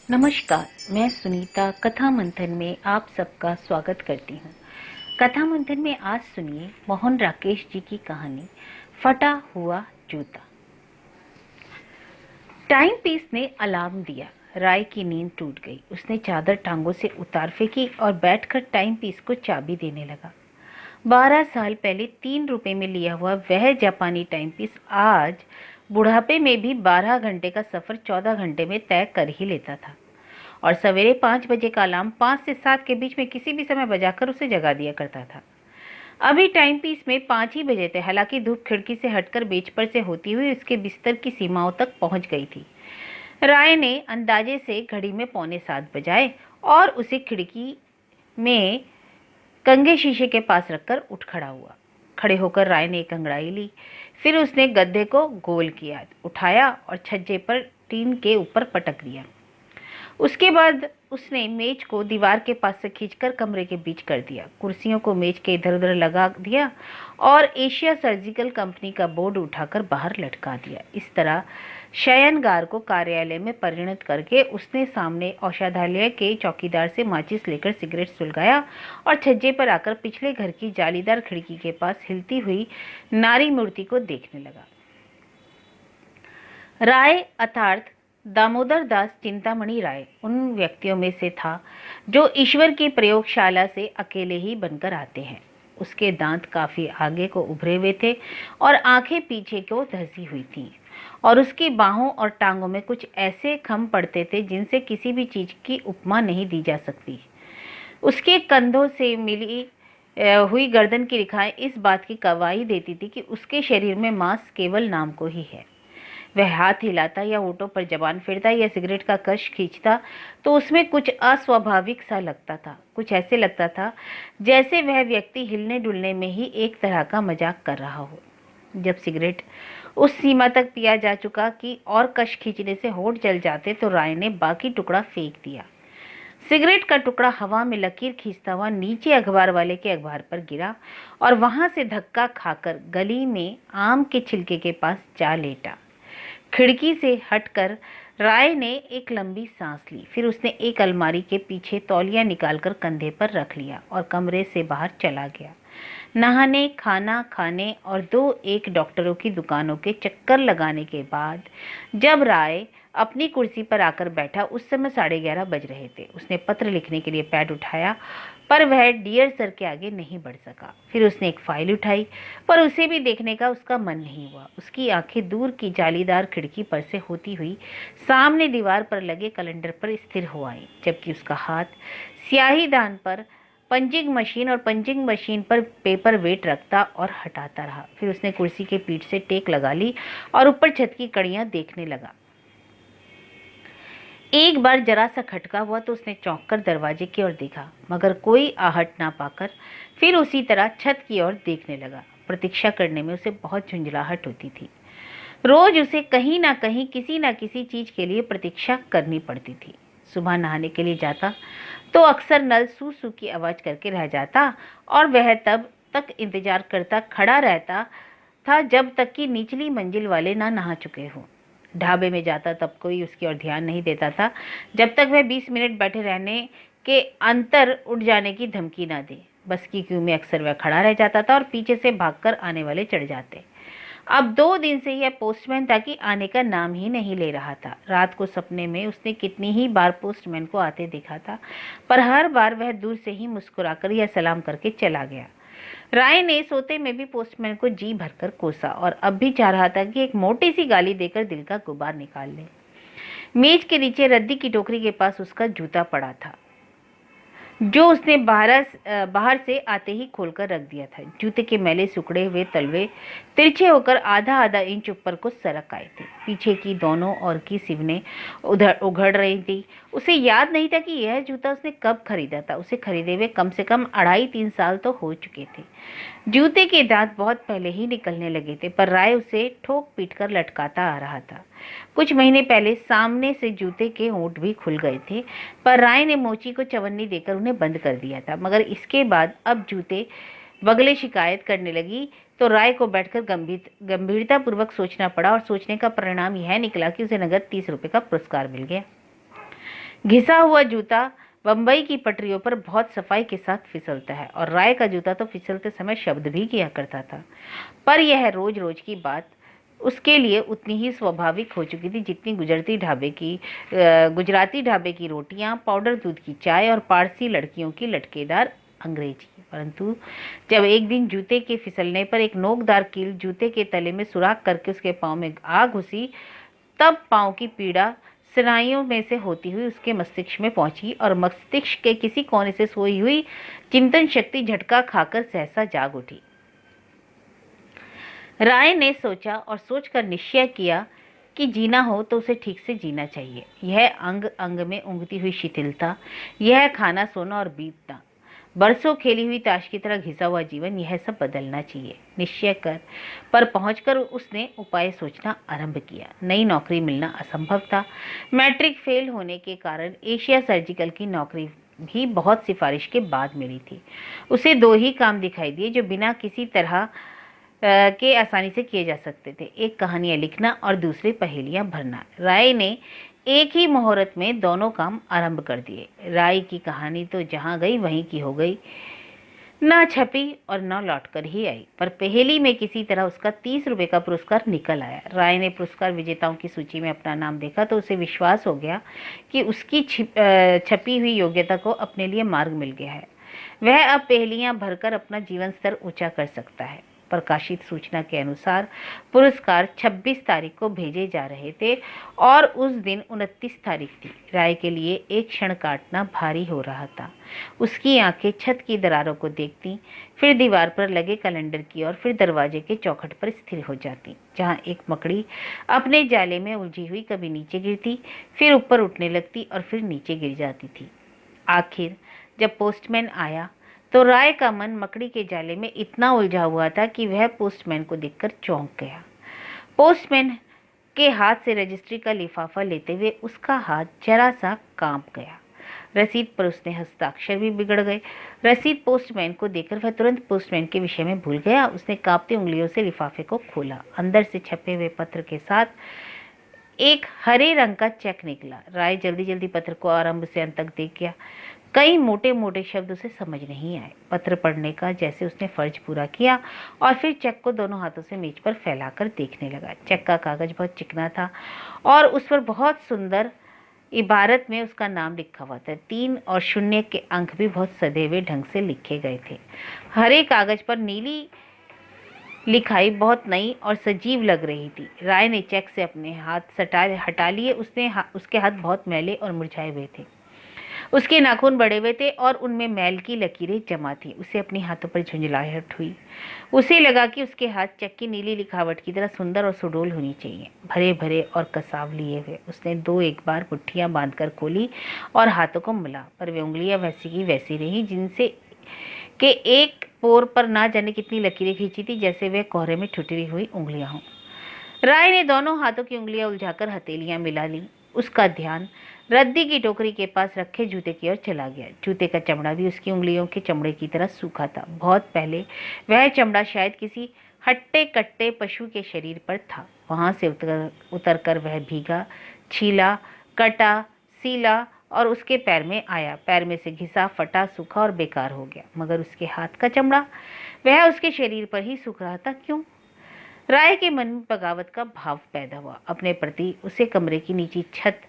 नमस्कार, मैं सुनीता कथा मंथन में आप सबका स्वागत करती हूँ। कथा मंथन में आज सुनिए मोहन राकेश जी की कहानी फटा हुआ जूता। टाइम पीस ने अलार्म दिया। राय की नींद टूट गई। उसने चादर टांगों से उतार फेंकी और बैठकर टाइम पीस को चाबी देने लगा। 12 साल पहले 3 रुपए में लिया हुआ वह जापानी टाइम पीस आज बुढ़ापे में भी 12 घंटे का सफर 14 घंटे में तय कर ही लेता था। और सवेरे 5 बजे का अलार्म 5 से 7 के बीच में किसी भी समय बजाकर उसे जगा दिया करता था। अभी टाइम पीस में 5 ही बजे थे। हालांकि धूप खिड़की से हटकर बेच पर से होती हुई उसके बिस्तर की सीमाओं तक पहुंच गई थी। राय ने अंदाजे से घड़ी में 6:45 बजाए और उसे खिड़की में कंघे शीशे के पास रखकर उठ खड़ा हुआ। खड़े होकर राय ने एक अंगड़ाई ली। फिर उसने गद्दे को गोल किया, उठाया और छज्जे पर टीन के ऊपर पटक दिया। उसके बाद उसने मेज को दीवार के पास से खींचकर कमरे के बीच कर दिया। कुर्सियों को मेज के इधर उधर लगा दिया और एशिया सर्जिकल कंपनी का बोर्ड उठाकर बाहर लटका दिया। इस तरह शयनगार को कार्यालय में परिणत करके उसने सामने औषधालय के चौकीदार से माचिस लेकर सिगरेट सुलगाया और छज्जे पर आकर पिछले घर की जालीदार खिड़की के पास हिलती हुई नारी मूर्ति को देखने लगा। राय अर्थात दामोदर दास चिंतामणि राय उन व्यक्तियों में से था जो ईश्वर की प्रयोगशाला से अकेले ही बनकर आते हैं। उसके दांत काफी आगे को उभरे हुए थे और आंखें पीछे को धंसी हुई थीं और उसकी बाहों और टांगों में कुछ ऐसे खम पड़ते थे जिनसे किसी भी चीज की उपमा नहीं दी जा सकती। उसके कंधों से मिली हुई गर्दन की रेखाएं इस बात की गवाही देती थी कि उसके शरीर में मांस केवल नाम को ही है। वह हाथ हिलाता या होठों पर जबान फेरता या सिगरेट का कश खींचता तो उसमें कुछ अस्वाभाविक सा लगता था। कुछ ऐसे लगता था जैसे वह व्यक्ति हिलने डुलने में ही एक तरह का मजाक कर रहा हो। जब सिगरेट उस सीमा तक पिया जा चुका कि और कश खींचने से होठ जल जाते तो राय ने बाकी टुकड़ा फेंक दिया। सिगरेट का टुकड़ा हवा में लकीर खींचता हुआ नीचे अखबार वाले के अखबार पर गिरा और वहां से धक्का खाकर गली में आम के छिलके के पास जा लेटा। खिड़की से हटकर राय ने एक लंबी सांस ली। फिर उसने एक अलमारी के पीछे तौलिया निकालकर कंधे पर रख लिया और कमरे से बाहर चला गया। नहाने, खाना खाने और 2-1 डॉक्टरों की दुकानों के चक्कर लगाने के बाद जब राय अपनी कुर्सी पर आकर बैठा उस समय 11:30 बज रहे थे। उसने पत्र लिखने के लिए पैड उठाया पर वह डियर सर के आगे नहीं बढ़ सका। फिर उसने एक फाइल उठाई पर उसे भी देखने का उसका मन नहीं हुआ। उसकी आंखें दूर की जालीदार खिड़की पर से होती हुई सामने दीवार पर लगे कैलेंडर पर स्थिर हो आई, जबकि उसका हाथ स्याही दान पर पंचिंग मशीन और पंचिंग मशीन पर पेपर वेट रखता और हटाता रहा। फिर उसने कुर्सी के पीठ से टेक लगा ली और ऊपर छत की कड़ियां देखने लगा। एक बार जरा सा खटका हुआ तो उसने चौंक कर दरवाजे की ओर देखा, मगर कोई आहट ना पाकर फिर उसी तरह छत की ओर देखने लगा। प्रतीक्षा करने में उसे बहुत झुंझलाहट होती थी। रोज उसे कहीं ना कहीं किसी ना किसी चीज के लिए प्रतीक्षा करनी पड़ती थी। सुबह नहाने के लिए जाता तो अक्सर नल सू सू की आवाज करके रह जाता और वह तब तक इंतजार करता खड़ा रहता था जब तक कि निचली मंजिल वाले ना नहा चुके हों। ढाबे में जाता तब कोई उसकी ओर ध्यान नहीं देता था जब तक वह 20 मिनट बैठे रहने के अंतर उठ जाने की धमकी ना दे। बस की क्यू में अक्सर वह खड़ा रह जाता था और पीछे से भागकर आने वाले चढ़ जाते। अब 2 दिन से यह पोस्टमैन था कि आने का नाम ही नहीं ले रहा था। रात को सपने में उसने कितनी ही बार पोस्टमैन को आते देखा था, पर हर बार वह दूर से ही मुस्कुराकर या सलाम करके चला गया। राय ने सोते में भी पोस्टमैन को जी भरकर कोसा और अब भी चाह रहा था कि एक मोटी सी गाली देकर दिल का गुबार निकाल ले। मेज के नीचे रद्दी की टोकरी के पास उसका जूता पड़ा था जो उसने बाहर से आते ही खोलकर रख दिया था। जूते के मैले सुखड़े हुए तलवे तिरछे होकर आधा आधा इंच ऊपर को सरक आए थे। पीछे की दोनों ओर की सिवने उधर उघड़ रही थी। उसे याद नहीं था कि यह जूता उसने कब खरीदा था। उसे खरीदे हुए कम से कम 2.5-3 साल तो हो चुके थे। जूते के दांत बहुत पहले ही निकलने लगे थे, पर राय उसे ठोक पीट कर लटकाता आ रहा था। कुछ महीने पहले सामने से जूते के होंठ भी खुल गए थे, पर राय ने मोची को चवन्नी देकर उन्हें बंद कर दिया था। मगर इसके बाद अब जूते बगले शिकायत करने लगी तो राय को बैठकर गंभीरतापूर्वक सोचना पड़ा और सोचने का परिणाम यह निकला कि उसे नगद 30 रुपए का पुरस्कार मिल गया। घिसा हुआ जूता बम्बई की पटरियों पर बहुत सफाई के साथ फिसलता है, और राय का जूता तो फिसलते समय शब्द भी किया करता था। पर यह रोज रोज की बात उसके लिए उतनी ही स्वाभाविक हो चुकी थी जितनी गुजराती ढाबे की रोटियां, पाउडर दूध की चाय और पारसी लड़कियों की लटकेदार अंग्रेजी। परंतु जब एक दिन जूते के फिसलने पर एक नोकदार कील जूते के तले में सुराख करके उसके पांव में आ घुसी, तब पांव की पीड़ा स्नायुओं में से होती हुई उसके मस्तिष्क में पहुंची, और मस्तिष्क के किसी कोने से सोई हुई चिंतन शक्ति झटका खाकर सहसा जाग उठी। राय ने सोचा और सोचकर निश्चय किया कि जीना हो तो उसे ठीक से जीना चाहिए। यह अंग अंग में उंगती हुई शिथिलता, यह खाना सोना और बीतना, बरसों खेली हुई ताश की तरह घिसा हुआ जीवन, यह सब बदलना चाहिए। निश्चय कर पर पहुंचकर उसने उपाय सोचना आरंभ किया। नई नौकरी मिलना असंभव था। मैट्रिक फेल होने के कारण एशिया सर्जिकल की नौकरी भी बहुत सिफारिश के बाद मिली थी। उसे दो ही काम दिखाई दिए जो बिना किसी तरह के आसानी से किए जा सकते थे, एक कहानियां लिखना और दूसरे पहेलियां भरना। राय ने एक ही मुहूर्त में दोनों काम आरंभ कर दिए। राय की कहानी तो जहां गई वहीं की हो गई, ना छपी और न लौट कर ही आई, पर पहेली में किसी तरह उसका 30 रुपए का पुरस्कार निकल आया। राय ने पुरस्कार विजेताओं की सूची में अपना नाम देखा तो उसे विश्वास हो गया कि उसकी छपी हुई योग्यता को अपने लिए मार्ग मिल गया है। वह अब पहेलियां भरकर अपना जीवन स्तर ऊंचा कर सकता है। प्रकाशित सूचना के अनुसार पुरस्कार 26 तारीख को भेजे जा रहे थे और उस दिन 29 तारीख थी। राय के लिए एक क्षण काटना भारी हो रहा था। उसकी आंखें छत की दरारों को देखती, फिर दीवार पर लगे कैलेंडर की ओर, फिर दरवाजे के चौखट पर स्थिर हो जाती, जहां एक मकड़ी अपने जाले में उलझी हुई कभी नीचे गिरती, फिर ऊपर उठने लगती और फिर नीचे गिर जाती थी। आखिर जब पोस्टमैन आया तो राय का मन मकड़ी के जाले में इतना उलझा हुआ था कि वह पोस्टमैन को देखकर चौंक गया। पोस्टमैन के हाथ से रजिस्ट्री का लिफाफा लेते हुए उसका हाथ जरा सा कांप गया। रसीद पर उसने हस्ताक्षर भी बिगड़ गए। रसीद पोस्टमैन को देकर वह तुरंत पोस्टमैन के विषय में भूल गया। उसने कांपती उंगलियों से लिफाफे को खोला। अंदर से छपे हुए पत्र के साथ एक हरे रंग का चेक निकला। राय जल्दी जल्दी पत्र को आरंभ से अंत तक देख गया। कई मोटे मोटे शब्द उसे समझ नहीं आए। पत्र पढ़ने का जैसे उसने फर्ज पूरा किया और फिर चेक को दोनों हाथों से मेज पर फैलाकर देखने लगा। चेक का कागज बहुत चिकना था और उस पर बहुत सुंदर इबारत में उसका नाम लिखा हुआ था। 3 और 0 के अंक भी बहुत सधे हुए ढंग से लिखे गए थे। हरे कागज पर नीली लिखाई बहुत नई और सजीव लग रही थी। राय ने चेक से अपने हाथ हटा लिए। उसके हाथ बहुत मैले और मुरझाए हुए थे। उसके नाखून बड़े हुए थे और उनमें मैल की लकीरें जमा थी। उसे अपने हाथों पर झुंझलाहट हुई। उसे लगा कि उसके हाथ चेक की नीली लिखावट की तरह सुंदर और सुडौल होनी चाहिए, भरे भरे और कसाव लिए हुए। उसने 2-1 बार मुट्ठियां बांधकर खोली और हाथों को मला, पर वे उंगलियां वैसी की वैसी रही, जिनसे के एक पोर पर ना जाने कितनी लकीरें खींची थी, जैसे वह कोहरे में ठुटरी हुई उंगलियां हों। राय ने दोनों हाथों की उंगलियां उलझाकर हथेलियां मिला ली। उसका ध्यान रद्दी की टोकरी के पास रखे जूते की ओर चला गया। जूते का चमड़ा भी उसकी उंगलियों के चमड़े की तरह सूखा था। बहुत पहले वह चमड़ा शायद किसी हट्टे कट्टे पशु के शरीर पर था। वहां से उतरकर वह भीगा, छीला, कटा, सीला और उसके पैर में आया। पैर में से घिसा, फटा, सूखा और बेकार हो गया। मगर उसके हाथ का चमड़ा, वह उसके शरीर पर ही सूख रहा था। क्यों? राय के मन में बगावत का भाव पैदा हुआ। अपने प्रति, उसे कमरे की नीची छत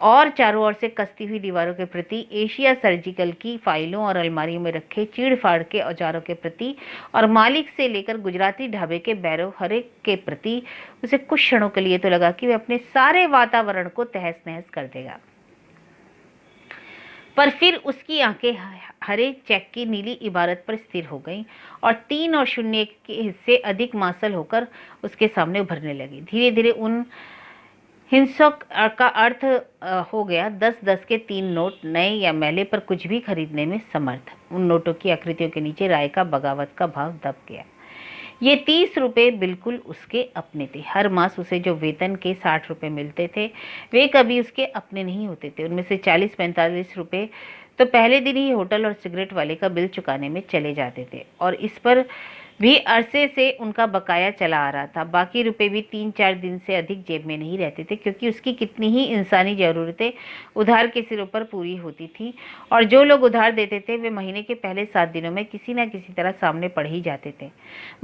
और चारों ओर से कसती हुई दीवारों के प्रति, एशिया सर्जिकल की फाइलों और अलमारियों में रखे चीड़ फाड़ के औजारों के प्रति और मालिक से लेकर गुजराती ढाबे के बैरव हरे के प्रति उसे कुछ क्षणों के लिए तो लगा कि वह अपने सारे वातावरण को तहस नहस कर देगा। पर फिर उसकी आंखें हरे चेक की नीली इबारत पर स्थिर हो गईं और 3 और 0 के हिस्से अधिक मासल होकर उसके सामने उभरने लगी। धीरे धीरे उन हिंसों का अर्थ हो गया 10-10 के 3 नोट, नए या मैले पर कुछ भी खरीदने में समर्थ। उन नोटों की आकृतियों के नीचे राय का बगावत का भाव दब गया। ये 30 रुपए बिल्कुल उसके अपने थे। हर मास उसे जो वेतन के 60 रुपए मिलते थे, वे कभी उसके अपने नहीं होते थे। उनमें से 40-45 रुपए तो पहले दिन ही होटल और सिगरेट वाले का बिल चुकाने में चले जाते थे, और इस पर भी अरसे से उनका बकाया चला आ रहा था। बाकी रुपए भी 3-4 दिन से अधिक जेब में नहीं रहते थे, क्योंकि उसकी कितनी ही इंसानी ज़रूरतें उधार के सिरों पर पूरी होती थी, और जो लोग उधार देते थे वे महीने के पहले 7 दिनों में किसी न किसी तरह सामने पड़ ही जाते थे।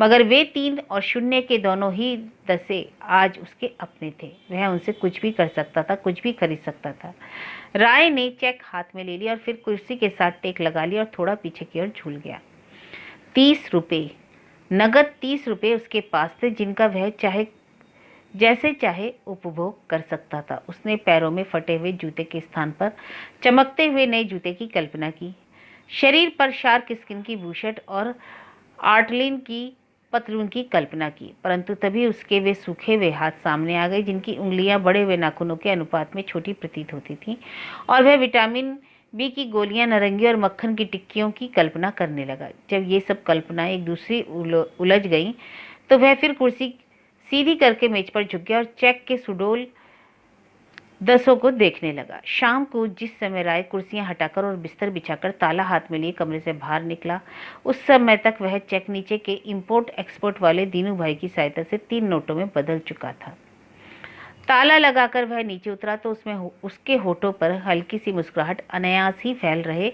मगर वे 3 और 0 के दोनों ही दसे आज उसके अपने थे। वह उनसे कुछ भी कर सकता था, कुछ भी खरीद सकता था। राय ने चेक हाथ में ले लिया और फिर कुर्सी के साथ टेक लगा लिया और थोड़ा पीछे की ओर झूल गया। 30 रुपये, नगद 30 रुपये उसके पास थे, जिनका वह चाहे जैसे चाहे उपभोग कर सकता था। उसने पैरों में फटे हुए जूते के स्थान पर चमकते हुए नए जूते की कल्पना की, शरीर पर शार्क स्किन की बूशर्ट और आर्टलिन की पतलून की कल्पना की। परंतु तभी उसके वे सूखे हुए हाथ सामने आ गए, जिनकी उंगलियां बड़े हुए नाखूनों के अनुपात में छोटी प्रतीत होती थीं, और वह विटामिन बी की गोलियां, नारंगी और मक्खन की टिक्कियों की कल्पना करने लगा। जब ये सब कल्पनाएं एक दूसरी उलझ गईं, तो वह फिर कुर्सी सीधी करके मेज पर झुक गया और चेक के सुडोल दसों को देखने लगा। शाम को जिस समय राय कुर्सियां हटाकर और बिस्तर बिछाकर ताला हाथ में लिए कमरे से बाहर निकला, उस समय तक वह चेक नीचे के इंपोर्ट एक्सपोर्ट वाले दीनू भाई की सहायता से 3 नोटों में बदल चुका था। ताला लगाकर वह नीचे उतरा तो उसके होठों पर हल्की सी मुस्कुराहट अनायास ही फैल रहे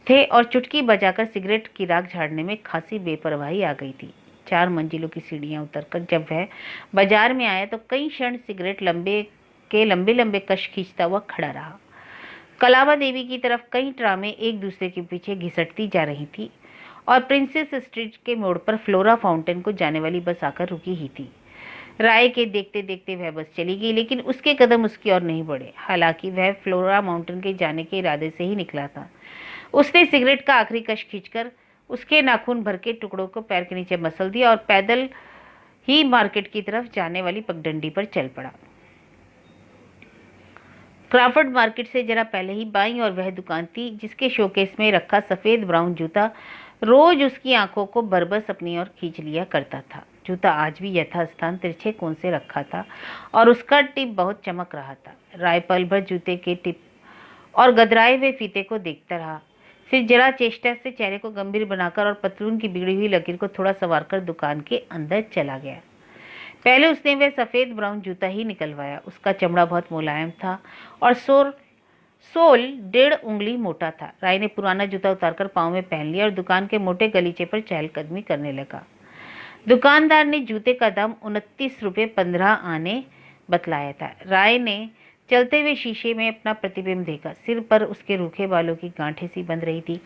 थे, और चुटकी बजाकर सिगरेट की राख झाड़ने में खासी बेपरवाही आ गई थी। 4 मंजिलों की सीढ़ियां उतरकर जब वह बाजार में आया तो कई क्षण सिगरेट लंबे लंबे कश खींचता हुआ खड़ा रहा। कलावा देवी की तरफ कई ट्रामें एक दूसरे के पीछे घिसटती जा रही थी, और प्रिंसेस स्ट्रीट के मोड़ पर फ्लोरा फाउंटेन को जाने वाली बस आकर रुकी ही थी। राय के देखते देखते वह बस चली गई, लेकिन उसके कदम उसकी ओर नहीं बढ़े। हालांकि वह फ्लोरा माउंटेन के जाने के इरादे से ही निकला था। उसने सिगरेट का आखिरी कश खींचकर उसके नाखून भर के टुकड़ों को पैर के नीचे मसल दिया और पैदल ही मार्केट की तरफ जाने वाली पगडंडी पर चल पड़ा। क्राफर्ड मार्केट से जरा पहले ही बाईं और वह दुकान थी जिसके शोकेस में रखा सफेद ब्राउन जूता रोज उसकी आंखों को बरबस अपनी ओर खींच लिया करता था। जूता आज भी यथास्थान तिरछे कोण से रखा था और उसका टिप बहुत चमक रहा था। राय पल भर जूते के टिप और गदराए हुए फीते को देखता रहा, फिर जरा चेष्टा से चेहरे को गंभीर बनाकर और पतलून की बिगड़ी हुई लकीर को थोड़ा संवारकर दुकान के अंदर चला गया। पहले उसने वह सफेद ब्राउन जूता ही निकलवाया। उसका चमड़ा बहुत मुलायम था और सोल 1.5 उंगली मोटा था। राय ने पुराना जूता उतारकर पाँव में पहन लिया और दुकान के मोटे गलीचे पर चहलकदमी करने लगा। दुकानदार ने जूते का दाम 29 रुपये 15 आने बतलाया था। राय ने चलते हुए शीशे में अपना प्रतिबिंब देखा। सिर पर उसके रूखे बालों की गांठें सी बंध रही थी।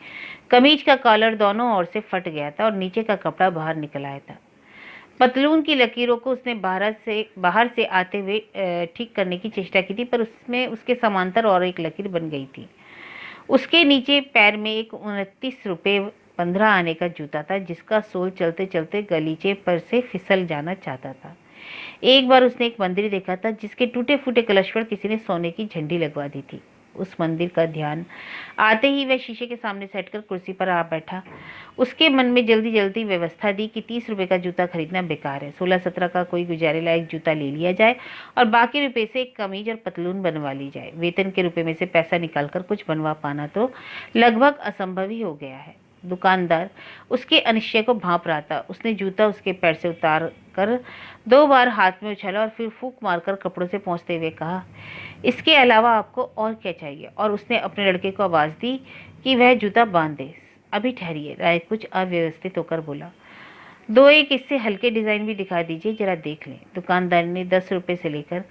कमीज का कॉलर दोनों ओर से फट गया था और नीचे का कपड़ा बाहर निकल आया था। पतलून की लकीरों को उसने बाहर से आते हुए ठीक करने की चेष्टा की थी, पर उसमें उसके समांतर और एक लकीर बन गई थी। उसके नीचे पैर में एक 29 रुपये 15 आने का जूता था, जिसका सोल चलते चलते गलीचे पर से फिसल जाना चाहता था। एक बार उसने एक मंदिर देखा था जिसके टूटे फूटे कलश पर किसी ने सोने की झंडी लगवा दी थी। उस मंदिर का ध्यान आते ही वह शीशे के सामने से हटकर कुर्सी पर आ बैठा। उसके मन में जल्दी जल्दी व्यवस्था दी कि 30 रुपये का जूता खरीदना बेकार है। 16-17 का कोई गुजारे लायक जूता ले लिया जाए और बाकी रुपए से एक कमीज और पतलून बनवा ली जाए। वेतन के रुपए में से पैसा निकालकर कुछ बनवा पाना तो लगभग असंभव ही हो गया है। दुकानदार उसके अनिश्चय को भांप रहा था। उसने जूता उसके पैर से उतार कर 2 बार हाथ में उछाला और फिर फूंक मारकर कपड़ों से पोंछते हुए कहा, इसके अलावा आपको और क्या चाहिए? और उसने अपने लड़के को आवाज़ दी कि वह जूता बांध दे। अभी ठहरिए, राय कुछ अव्यवस्थित होकर बोला। 2-1 इससे हल्के डिज़ाइन भी दिखा दीजिए, जरा देख लें। दुकानदार ने 10 रुपये से लेकर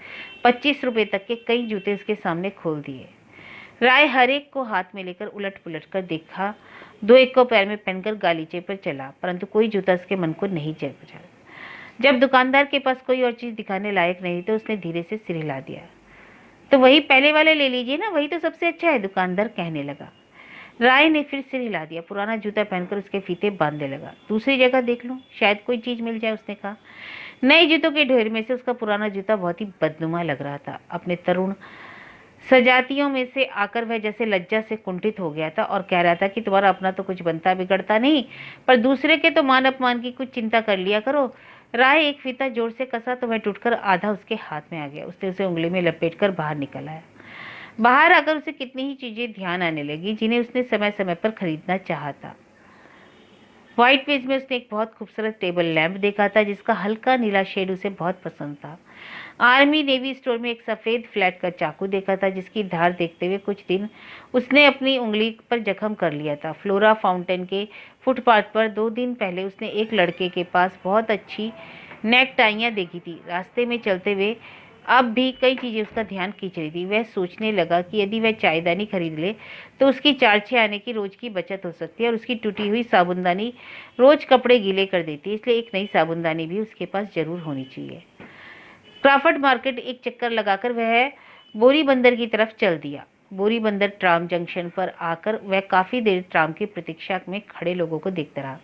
25 रुपये तक के कई जूते उसके सामने खोल दिए। राय हर एक को हाथ में लेकर उलट पुलट कर देखा। 2-1 को पैर में पहनकर गालीचे पर चला, परंतु कोई जूता उसके मन को नहीं चढ़ा। जब दुकानदार के पास कोई और चीज़ दिखाने लायक नहीं तो उसने धीरे से सिर हिला दिया। तो वही पहले वाले ले लीजिए ना, वही तो सबसे अच्छा है, दुकानदार कहने लगा। राय ने फिर सिर हिला दिया। पुराना जूता पहनकर उसके फीते बांधने लगा। दूसरी जगह देख लूं, शायद कोई चीज़ मिल जाए, उसने कहा। नए जूतों के ढेर में से उसका पुराना जूता बहुत ही बदनुमा लग रहा था। अपने तरुण सजातियों में से आकर वह जैसे लज्जा से कुंठित हो गया था और कह रहा था कि तुम्हारा अपना तो कुछ बनता बिगड़ता नहीं, पर दूसरे के तो मान अपमान की कुछ चिंता कर लिया करो। राय एक फीता जोर से कसा तो वह टूटकर आधा उसके हाथ में आ गया। उसने उसे उंगली में लपेटकर बाहर निकल आया। बाहर आकर उसे कितनी ही चीजें ध्यान आने लगी जिन्हें उसने समय समय पर खरीदना चाहा था। व्हाइट पेज में उसने एक बहुत खूबसूरत टेबल लैंप देखा था जिसका हल्का नीला शेड उसे बहुत पसंद था। आर्मी नेवी स्टोर में एक सफ़ेद फ्लैट का चाकू देखा था जिसकी धार देखते हुए कुछ दिन उसने अपनी उंगली पर जख्म कर लिया था। फ्लोरा फाउंटेन के फुटपाथ पर 2 दिन पहले उसने एक लड़के के पास बहुत अच्छी नेक टाइयाँ देखी थी। रास्ते में चलते हुए अब भी कई चीज़ें उसका ध्यान खींच रही थी। वह सोचने लगा कि यदि वह चायदानी खरीद ले तो उसकी 4-6 आने की रोज की बचत हो सकती है और उसकी टूटी हुई साबुनदानी रोज कपड़े गीले कर देती है, इसलिए एक नई साबुनदानी भी उसके पास जरूर होनी चाहिए। क्राफर्ड मार्केट एक चक्कर लगाकर वह बोरी बंदर की तरफ चल दिया। बोरी बंदर ट्राम जंक्शन पर आकर वह काफी देर ट्राम की प्रतीक्षा में खड़े लोगों को देखता रहा।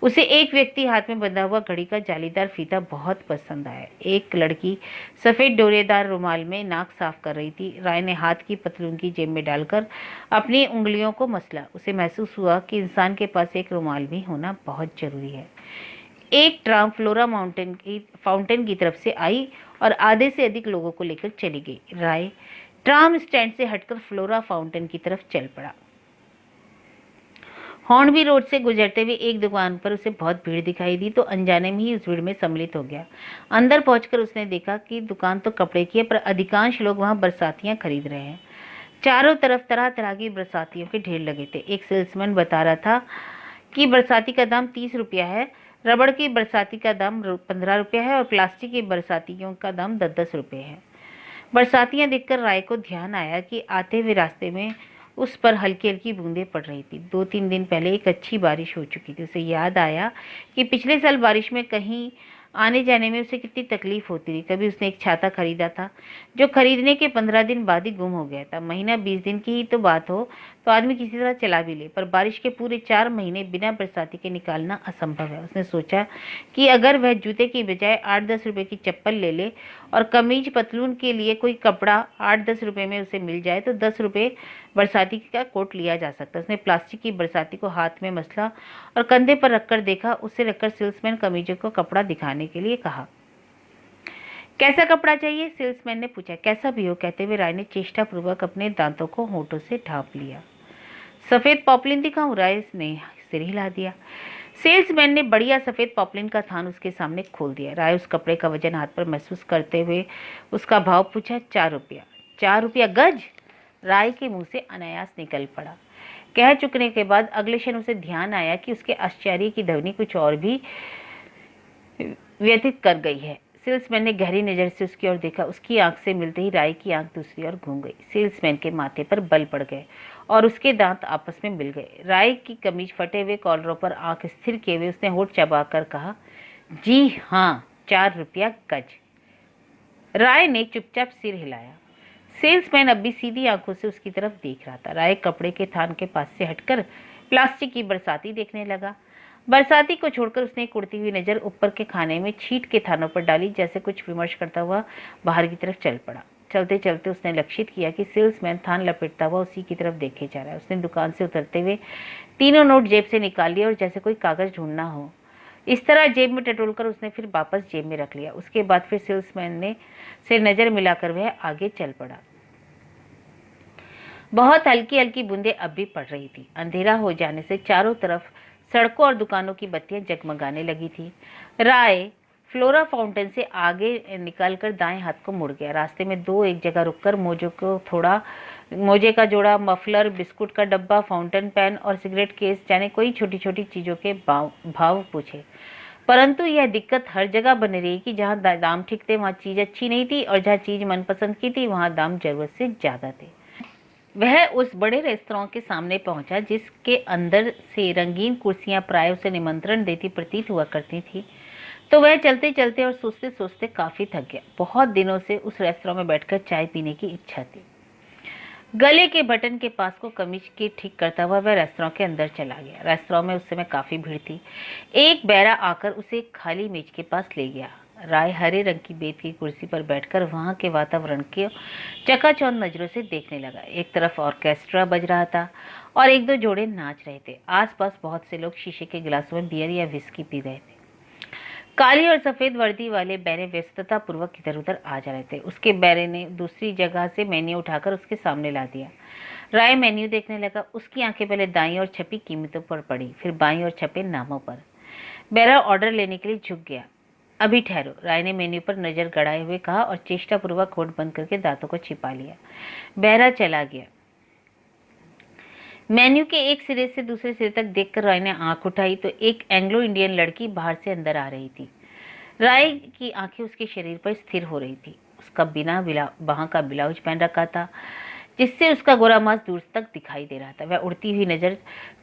उसे एक व्यक्ति हाथ में बंधा हुआ घड़ी का जालीदार फीता बहुत पसंद आया। एक लड़की सफेद डोरेदार रुमाल में नाक साफ कर रही थी। राय ने हाथ की पतलून की जेब में डालकर अपनी उंगलियों को मसला। उसे महसूस हुआ कि इंसान के पास एक रुमाल भी होना बहुत जरूरी है। एक ट्राम फ्लोरा फाउंटेन की तरफ से आई और आधे से अधिक लोगों को लेकर चली गई। राय ट्राम स्टैंड से हटकर फ्लोरा फाउंटेन की तरफ चल पड़ा। हॉर्नबी रोड से गुजरते हुए एक दुकान पर उसे बहुत भीड़ दिखाई दी तो अनजाने में ही उस भीड़ में सम्मिलित हो गया। अंदर पहुंचकर उसने देखा कि दुकान तो कपड़े की है पर अधिकांश लोग वहां बरसातियां खरीद रहे हैं। चारों तरफ तरह तरह की बरसातियों के ढेर लगे थे। एक सेल्समैन बता रहा था कि बरसाती का दाम 30 रुपया है, रबड़ की बरसाती का दाम 15 रुपया है और प्लास्टिक की बरसातियों का दाम 10-10 रुपये है। बरसातियां देखकर राय को ध्यान आया कि आते हुए रास्ते में उस पर हल्की हल्की बूंदें पड़ रही थी। 2-3 दिन पहले एक अच्छी बारिश हो चुकी थी। उसे याद आया कि पिछले साल बारिश में कहीं आने जाने में उसे कितनी तकलीफ होती थी। कभी उसने एक छाता खरीदा था जो खरीदने के 15 दिन बाद ही गुम हो गया था। महीना 20 दिन की ही तो बात हो तो आदमी किसी तरह चला भी ले, पर बारिश के पूरे 4 महीने बिना बरसाती के निकालना असंभव है। उसने सोचा कि अगर वह जूते की बजाय 8-10 रुपए की चप्पल ले ले और कमीज पतलून के लिए कोई कपड़ा 8-10 रुपए में उसे मिल जाए तो 10 रुपए बरसाती का कोट लिया जा सकता है। उसने प्लास्टिक की बरसाती को हाथ में मसला और कंधे पर रखकर देखा। उसे रखकर सेल्समैन कमीजों को कपड़ा दिखाने के लिए कहा। कैसा कपड़ा चाहिए? सेल्समैन ने पूछा। कैसा भी हो, कहते हुए राय ने चेष्टापूर्वक अपने दांतों को होठों से ढांप लिया। सफेद पॉपलिन दिखाऊं? राय ने सिर हिला दिया। सेल्समैन ने बढ़िया सफेद पॉपलिन का थान उसके सामने खोल दिया। राय उस कपड़े का वजन हाथ पर महसूस करते हुए उसका भाव पूछा। 4 रुपया। 4 रुपया गज? राय के मुंह से अनायास निकल पड़ा। कह चुकने के बाद अगले क्षण उसे ध्यान आया कि उसके आश्चर्य की ध्वनि कुछ और भी व्यतीत कर गई है। सेल्समैन ने गहरी नजर से उसकी ओर देखा। उसकी आंख से मिलते ही राय की आंख दूसरी ओर घूम गई। सेल्समैन के माथे पर बल पड़ गए और उसके दांत आपस में मिल गए। राय की कमीज फटे हुए कॉलरों पर आंख स्थिर किए हुए उसने होठ चबाकर कहा, जी हाँ, 4 रुपया गज। राय ने चुपचाप सिर हिलाया। सेल्समैन अब भी सीधी आंखों से उसकी तरफ देख रहा था। राय कपड़े के थान के पास से हटकर प्लास्टिक की बरसाती देखने लगा। बरसाती को छोड़कर उसने एक उड़ती हुई नजर ऊपर के खाने में छींट के थानों पर डाली, जैसे कुछ विमर्श करता हुआ बाहर की तरफ चल पड़ा। चलते चलते उसने लक्षित किया कि सेल्समैन थान लपेटता हुआ उसी की तरफ देखे जा रहा है। उसने दुकान से उतरते हुए तीनों नोट जेब से निकाल लिए और जैसे कोई कागज ढूंढना हो इस तरह जेब में टटोलकर उसने फिर वापस जेब में रख लिया। उसके बाद फिर सेल्समैन ने से नजर मिलाकर वह आगे चल पड़ा। बहुत हल्की हल्की बूंदें अब भी पड़ रही थी। अंधेरा हो जाने से चारों तरफ सड़कों और दुकानों की बत्तियां जगमगाने लगी थी। राय फ्लोरा फाउंटेन से आगे निकलकर दाएं हाथ को मुड़ गया। रास्ते में एक जगह रुककर मोजे का जोड़ा, मफलर, बिस्कुट का डब्बा, फाउंटेन पेन और सिगरेट केस जाने कोई छोटी छोटी चीजों के भाव पूछे। परंतु यह दिक्कत हर जगह बनी रही कि जहां दाम ठीक थे वहां चीज अच्छी नहीं थी और जहां चीज मनपसंद की थी वहां दाम जरूरत से ज्यादा थे। वह उस बड़े रेस्तरां के सामने पहुंचा जिसके अंदर से रंगीन कुर्सियां प्राय उसे निमंत्रण देती प्रतीत हुआ करती थी। तो वह चलते चलते और सोचते सोचते काफी थक गया। बहुत दिनों से उस रेस्तरां में बैठकर चाय पीने की इच्छा थी। गले के बटन के पास को कमीज के ठीक करता हुआ वह रेस्तरां के अंदर चला गया। रेस्तरां में उस समय काफी भीड़ थी। एक बैरा आकर उसे एक खाली मेज के पास ले गया। राय हरे रंग की बेत की कुर्सी पर बैठकर वहां के वातावरण के चकाचौंध नजरों से देखने लगा। एक तरफ ऑर्केस्ट्रा बज रहा था और 1-2 जोड़े नाच रहे थे। आसपास बहुत से लोग शीशे के गिलासों में बियर या विस्की पी रहे थे। काली और सफेद वर्दी वाले बैरे व्यस्तता पूर्वक इधर उधर आ जा रहे थे। उसके बैरे ने दूसरी जगह से मेन्यू उठाकर उसके सामने ला दिया। राय मेन्यू देखने लगा। उसकी आंखें पहले दाईं ओर छपी कीमतों पर पड़ी, फिर बाईं ओर छपे नामों पर। बेरा ऑर्डर लेने के लिए झुक गया। अभी ठहरो, राय ने मेन्यू पर नजर गड़ाए हुए कहा और चेष्टापूर्वक होठ बंद करके दांतों को छिपा लिया। बेरा चला गया। मेन्यू के एक सिरे से दूसरे सिरे तक देखकर राय ने आंख उठाई तो एक एंग्लो इंडियन लड़की बाहर से अंदर आ रही थी। राय की आंखें उसके शरीर पर स्थिर हो रही थी। उसका बिना बाह का ब्लाउज पहन रखा था, जिससे उसका गोरा मांस दूर तक दिखाई दे रहा था। वह उड़ती हुई नजर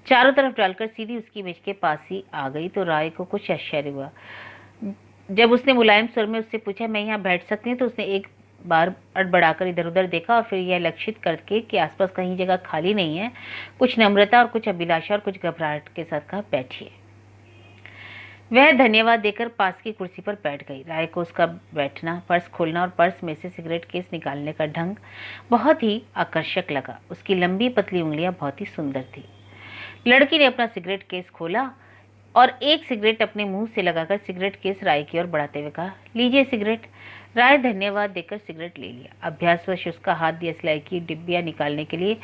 चारों तरफ डालकर सीधी उसकी मेज के पास ही आ गई तो राय को कुछ आश्चर्य हुआ। जब उसने मुलायम स्वर में उससे पूछा, मैं यहाँ बैठ सकती हूँ, तो उसने एक बार अड़बड़ाकर इधर उधर देखा और फिर यह लक्षित करके कि आसपास कहीं जगह खाली नहीं है, कुछ नम्रता और कुछ अभिलाषा और कुछ घबराहट के साथ कहा, बैठिए। वह धन्यवाद देकर पास की कुर्सी पर बैठ गई। राय को उसका बैठना, पर्स खोलना और पर्स में से सिगरेट केस निकालने का ढंग बहुत ही आकर्षक लगा। उसकी लंबी पतली उंगलियां बहुत ही सुंदर थी। लड़की ने अपना सिगरेट केस खोला और एक सिगरेट अपने मुंह से लगाकर सिगरेट केस राय की ओर बढ़ाते हुए कहा, लीजिए सिगरेट। राय धन्यवाद देकर सिगरेट ले लिया। अभ्यासवश उसका हाथ दियसलाई की डिब्बियां निकालने के लिए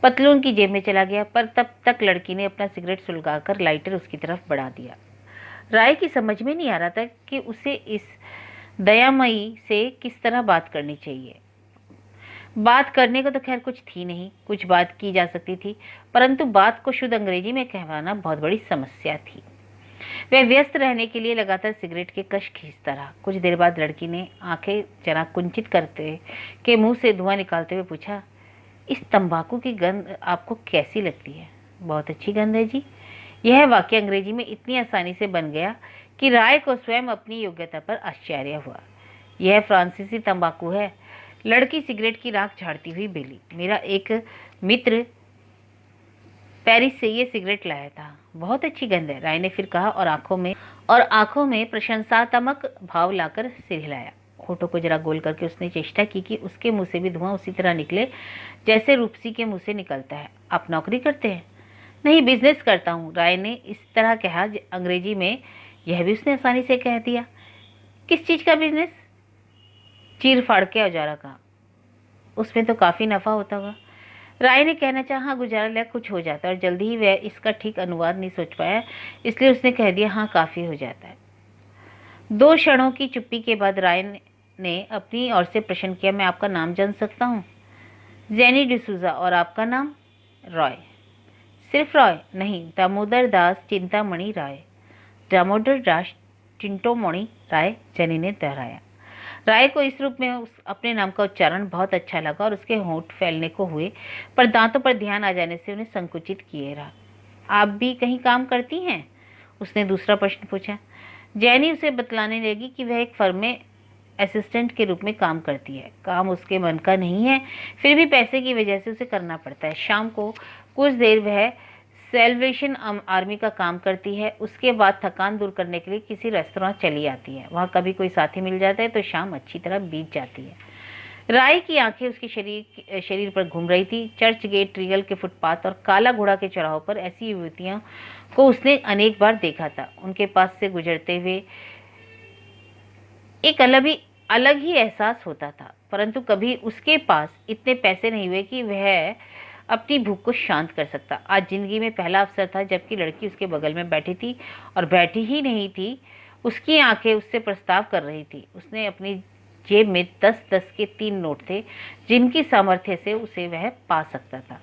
पतलून की जेब में चला गया, पर तब तक लड़की ने अपना सिगरेट सुलगाकर लाइटर उसकी तरफ बढ़ा दिया। राय की समझ में नहीं आ रहा था कि उसे इस दयामयी से किस तरह बात करनी चाहिए। बात करने को तो खैर कुछ थी नहीं, कुछ बात की जा सकती थी, परंतु बात को शुद्ध अंग्रेजी में कहवाना बहुत बड़ी समस्या थी। वह व्यस्त रहने के लिए लगातार सिगरेट के कश खींचता रहा। कुछ देर बाद लड़की ने आंखें जरा कुंचित करते के मुंह से धुआं निकालते हुए पूछा, इस तंबाकू की गंध आपको कैसी लगती है? बहुत अच्छी गंध है जी। यह वाक्य अंग्रेजी में इतनी आसानी से बन गया कि राय को स्वयं अपनी योग्यता पर आश्चर्य हुआ। यह फ्रांसीसी तंबाकू है। लड़की सिगरेट की राख झाड़ती हुई बोली, मेरा एक मित्र पेरिस से ये सिगरेट लाया था, बहुत अच्छी गंध है, राय ने फिर कहा और आंखों में प्रशंसात्मक भाव लाकर सिर हिलाया। होठों को जरा गोल करके उसने चेष्टा की कि उसके मुंह से भी धुआं उसी तरह निकले जैसे रूपसी के मुंह से निकलता है। आप नौकरी करते हैं? नहीं, बिजनेस करता हूँ, राय ने इस तरह कहा अंग्रेजी में यह भी उसने आसानी से कह दिया। किस चीज का बिजनेस? चीर फाड़ के औजारा का। उसमें तो काफी नफा होता होगा। राय ने कहना चाहा, हाँ, गुजारा लायक कुछ हो जाता है, और जल्दी ही वह इसका ठीक अनुवाद नहीं सोच पाया, इसलिए उसने कह दिया, हाँ, काफी हो जाता है। 2 क्षणों की चुप्पी के बाद राय ने अपनी ओर से प्रश्न किया, मैं आपका नाम जान सकता हूँ? जेनी डिसूजा। और आपका नाम? रॉय। सिर्फ रॉय? नहीं, दामोदर दास चिंतामणि राय। दामोदर दास चिंतामणि राय, जेनी ने दोहराया। राय को इस रूप में अपने नाम का उच्चारण बहुत अच्छा लगा और उसके होंठ फैलने को हुए, पर दांतों पर ध्यान आ जाने से उन्हें संकुचित किए रहा। आप भी कहीं काम करती हैं? उसने दूसरा प्रश्न पूछा। जैनी उसे बतलाने लगी कि वह एक फर्म में असिस्टेंट के रूप में काम करती है। काम उसके मन का नहीं है, फिर भी पैसे की वजह से उसे करना पड़ता है। शाम को कुछ देर वह सेल्वेशन आर्मी का काम करती है। उसके बाद थकान दूर करने के लिए किसी रेस्तोरेंट चली आती है। वहाँ कभी कोई साथी मिल जाता है तो शाम अच्छी तरह बीत जाती है। राय की आंखें उसके शरीर पर घूम रही थी। चर्च गेट, ट्रिगल के फुटपाथ और काला घोड़ा के चौराहों पर ऐसी युवतियों को उसने अनेक बार देखा था। उनके पास से गुजरते हुए एक अलग ही एहसास होता था, परंतु कभी उसके पास इतने पैसे नहीं हुए कि वह अपनी भूख को शांत कर सकता। आज जिंदगी में पहला अवसर था जबकि लड़की उसके बगल में बैठी थी, और बैठी ही नहीं थी, उसकी आंखें उससे प्रस्ताव कर रही थी। उसने अपनी जेब में 10-10 के 3 नोट थे, जिनकी सामर्थ्य से उसे वह पा सकता था।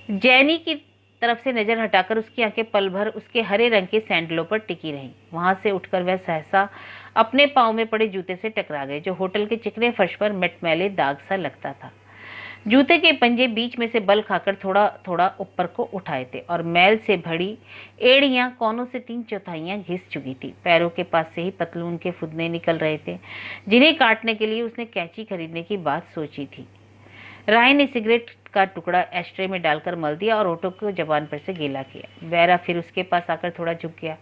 जैनी की तरफ से नजर हटाकर उसकी आंखें पल भर उसके हरे रंग के सैंडलों पर टिकी रहीं। वहां से उठकर वह सहसा अपने पांव में पड़े जूते से टकरा गए, जो होटल के चिकने फर्श पर मटमैले दाग सा लगता था। जूते के पंजे बीच में से बल खाकर थोड़ा थोड़ा ऊपर को उठाए थे, और मैल से भरी एड़ियां कोनों से 3/4 घिस चुकी थी। पैरों के पास से ही पतलून के फुदने निकल रहे थे, जिन्हें काटने के लिए उसने कैंची खरीदने की बात सोची थी। राय ने सिगरेट का टुकड़ा एस्ट्रे में डालकर मल दिया और ओटो को जबान पर से गीला किया। बैरा फिर उसके पास आकर थोड़ा झुक गया।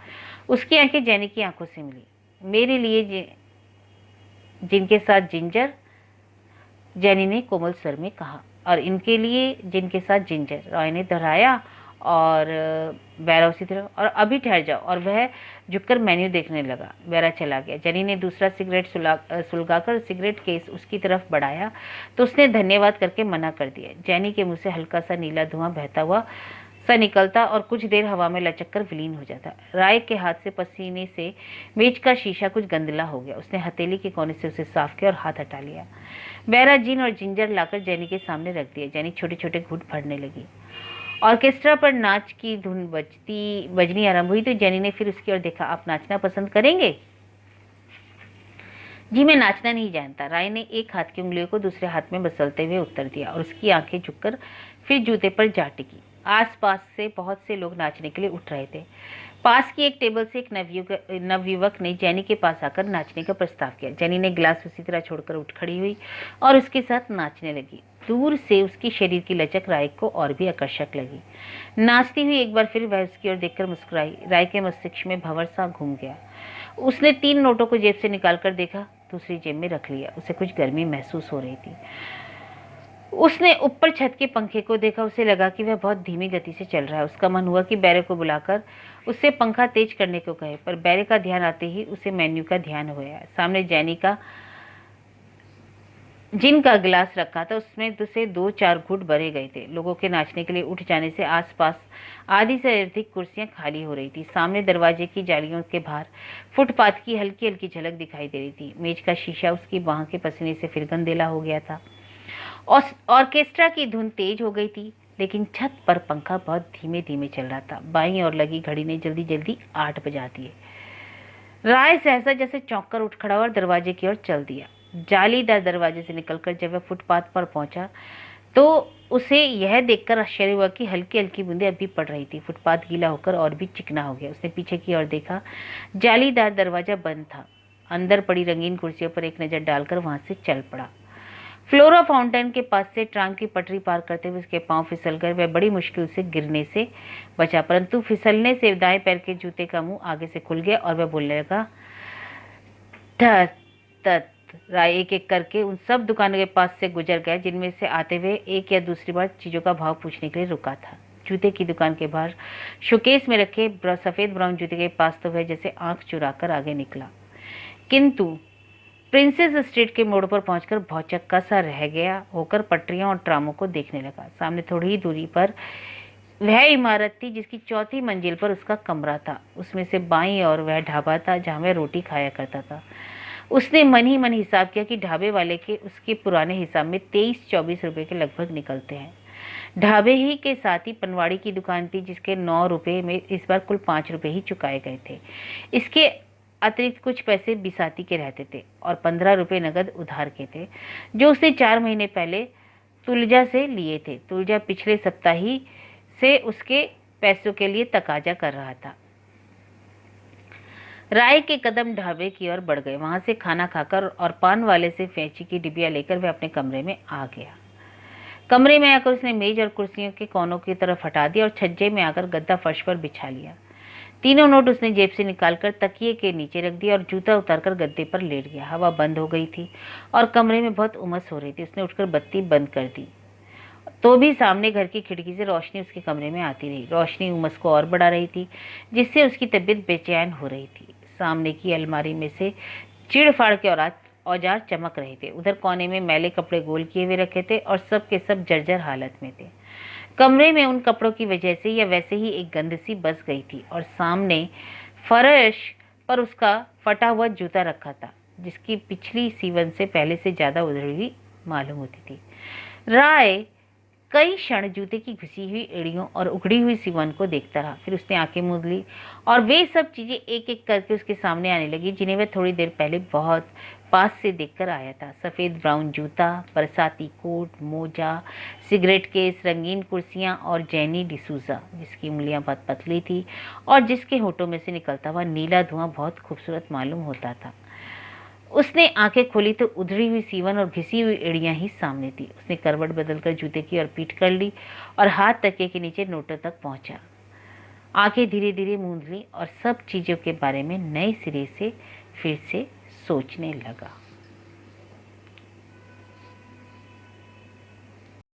उसकी आंखें जैनी की आंखों से मिली। मेरे लिए जिनके साथ जिंजर, जैनी ने कोमल स्वर में कहा, और इनके लिए जिनके साथ जिंजर, रॉय ने दोहराया और बैरा उसी तरह, और अभी ठहर जाओ, और वह झुककर मेन्यू देखने लगा। बैरा चला गया। जेनी ने दूसरा सिगरेट सुलगाकर सिगरेट केस उसकी तरफ बढ़ाया तो उसने धन्यवाद करके मना कर दिया। जेनी के मुंह से हल्का सा नीला धुआं बहता हुआ सा निकलता और कुछ देर हवा में लचक कर विलीन हो जाता। राय के हाथ से पसीने से मेज का शीशा कुछ गंदला हो गया। उसने हथेली के कोने से उसे साफ किया और हाथ हटा लिया। बैरा जिन और जिंजर लाकर जेनी के सामने रख दिया। जेनी छोटे छोटे घूंट भरने लगी। ऑर्केस्ट्रा पर नाच की धुन बजनी आरंभ हुई तो जेनी ने फिर उसकी ओर देखा। आप नाचना पसंद करेंगे? जी, मैं नाचना नहीं जानता, राय ने एक हाथ की उंगलियों को दूसरे हाथ में बसलते हुए उत्तर दिया और उसकी आंखें झुककर फिर जूते पर जा टिकी। आसपास से बहुत से लोग नाचने के लिए उठ रहे थे। पास की एक टेबल से एक नवयुवक ने जेनी के पास आकर नाचने का प्रस्ताव किया। जेनी ने गिलास उसी तरह छोड़कर उठ खड़ी हुई और उसके साथ नाचने लगी। दूर से उसकी शरीर की लचक राय को और भी आकर्षक लगी। नाचती हुई एक बार फिर वह उसकी ओर देखकर मुस्कुराई। राय के मस्तिष्क में भंवर सा घूम गया। उसने 3 नोटों को जेब से निकालकर देखा, दूसरी जेब में रख लिया। उसे कुछ गर्मी महसूस हो रही थी। उसने ऊपर छत के पंखे को देखा। उसे लगा कि वह बहुत धीमी गति से चल रहा है। उसका मन हुआ कि बैरे को बुलाकर उससे पंखा तेज करने को कहे, पर बैरे का ध्यान आते ही उसे मेन्यू का ध्यान हुआ। सामने जेनी का जिन का गिलास रखा था उसमें से 2-4 घूंट भरे गए थे। लोगों के नाचने के लिए उठ जाने से आसपास आधी से अधिक कुर्सियां खाली हो रही थी। सामने दरवाजे की जालियों के बाहर फुटपाथ की हल्की हल्की झलक दिखाई दे रही थी। मेज का शीशा उसकी बाह के पसीने से फिर गंदेला हो गया था। ऑर्केस्ट्रा की धुन तेज हो गई थी, लेकिन छत पर पंखा बहुत धीमे धीमे चल रहा था। बाईं ओर लगी घड़ी ने जल्दी जल्दी 8 बजा दिए। राय सहसा जैसे चौंक कर उठ खड़ा और दरवाजे की ओर चल दिया। जालीदार दरवाजे से निकलकर जब वह फुटपाथ पर पहुंचा तो उसे यह देखकर आश्चर्य हुआ कि हल्की हल्की बूंदें अभी पड़ रही थी। फुटपाथ गीला होकर और भी चिकना हो गया। उसने पीछे की ओर देखा। जालीदार दरवाजा बंद था। अंदर पड़ी रंगीन कुर्सियों पर एक नजर डालकर वहां से चल पड़ा। फ्लोरा फाउंटेन के पास से ट्राम की पटरी पार करते हुए उसके पांव फिसल कर वह बड़ी मुश्किल से गिरने से बचा, परंतु फिसलने से दाएं पैर के जूते का मुंह आगे से खुल गया और वह बोलने लगा, ठत तत। राय एक एक करके उन सब दुकानों के पास से गुजर गया जिनमें से आते हुए एक या दूसरी बार चीजों का भाव पूछने के लिए रुका था। जूते की दुकान के बाहर शोकेस में रखे सफेद ब्राउन जूते के पास तो वह जैसे आंख चुराकर आगे निकला, किंतु प्रिंसेस स्ट्रीट के मोड़ पर पहुंचकर भौचक्का सा रह गया होकर पटरियां और ट्रामों को देखने लगा। सामने थोड़ी ही दूरी पर वह इमारत थी जिसकी 4थी मंजिल पर उसका कमरा था। उसमें से बाईं ओर वह ढाबा था जहां वह रोटी खाया करता था। उसने मन ही मन हिसाब किया कि ढाबे वाले के उसके पुराने हिसाब में 23-24 रुपए के लगभग निकलते हैं। ढाबे ही के साथ ही पनवाड़ी की दुकान थी जिसके 9 रुपए में इस बार कुल 5 रुपए ही चुकाए गए थे। इसके अतिरिक्त कुछ पैसे बिसाती के रहते थे और 15 रुपए नगद उधार के थे जो उसने 4 महीने पहले तुलजा से लिए थे। तुलजा पिछले सप्ताह ही से उसके पैसों के लिए तकाजा कर रहा था। राय के कदम ढाबे की ओर बढ़ गए। वहां से खाना खाकर और पान वाले से फैंची की डिबिया लेकर वह अपने कमरे में आ गया। कमरे में आकर उसने मेज और कुर्सियों के कोनों की तरफ हटा दिया और छज्जे में आकर गद्दा फर्श पर बिछा लिया। तीनों नोट उसने जेब से निकालकर तकिए के नीचे रख दिया और जूता उतारकर गद्दे पर लेट गया। हवा बंद हो गई थी और कमरे में बहुत उमस हो रही थी। उसने उठकर बत्ती बंद कर दी तो भी सामने घर की खिड़की से रोशनी उसके कमरे में आती रही। रोशनी उमस को और बढ़ा रही थी जिससे उसकी तबीयत बेचैन हो रही थी। सामने की अलमारी में से चीड़-फाड़ के औजार चमक रहे थे। उधर कोने में मैले कपड़े गोल किए हुए रखे थे और सब के सब जर्जर हालत में थे। कमरे में उन कपड़ों की वजह से या वैसे ही एक गंध सी बस गई थी और सामने फर्श पर उसका फटा हुआ जूता रखा था जिसकी पिछली सीवन से पहले से ज्यादा उधड़ी हुई मालूम होती थी। राय कई क्षण जूते की घुसी हुई एड़ियों और उखड़ी हुई सीवन को देखता रहा। फिर उसने आंखें मूंद ली और वे सब चीजें एक एक करके उसके सामने आने लगी जिन्हें वह थोड़ी देर पहले बहुत पास से देखकर आया था। सफेद ब्राउन जूता, बरसाती कोट, मोजा, सिगरेट केस, रंगीन कुर्सियां और जेनी डिसूजा जिसकी उंगलियां बहुत पतली थी और जिसके होठों में से निकलता हुआ नीला धुआं बहुत खूबसूरत मालूम होता था। उसने आंखें खोली तो उधड़ी हुई सीवन और घिसी हुई एड़ियां ही सामने थी। उसने करवट बदलकर जूते की ओर पीठ कर ली और हाथ तकिए के नीचे नोटों तक पहुंचा। आंखें धीरे धीरे मूंद ली और सब चीजों के बारे में नए सिरे से फिर से सोचने लगा।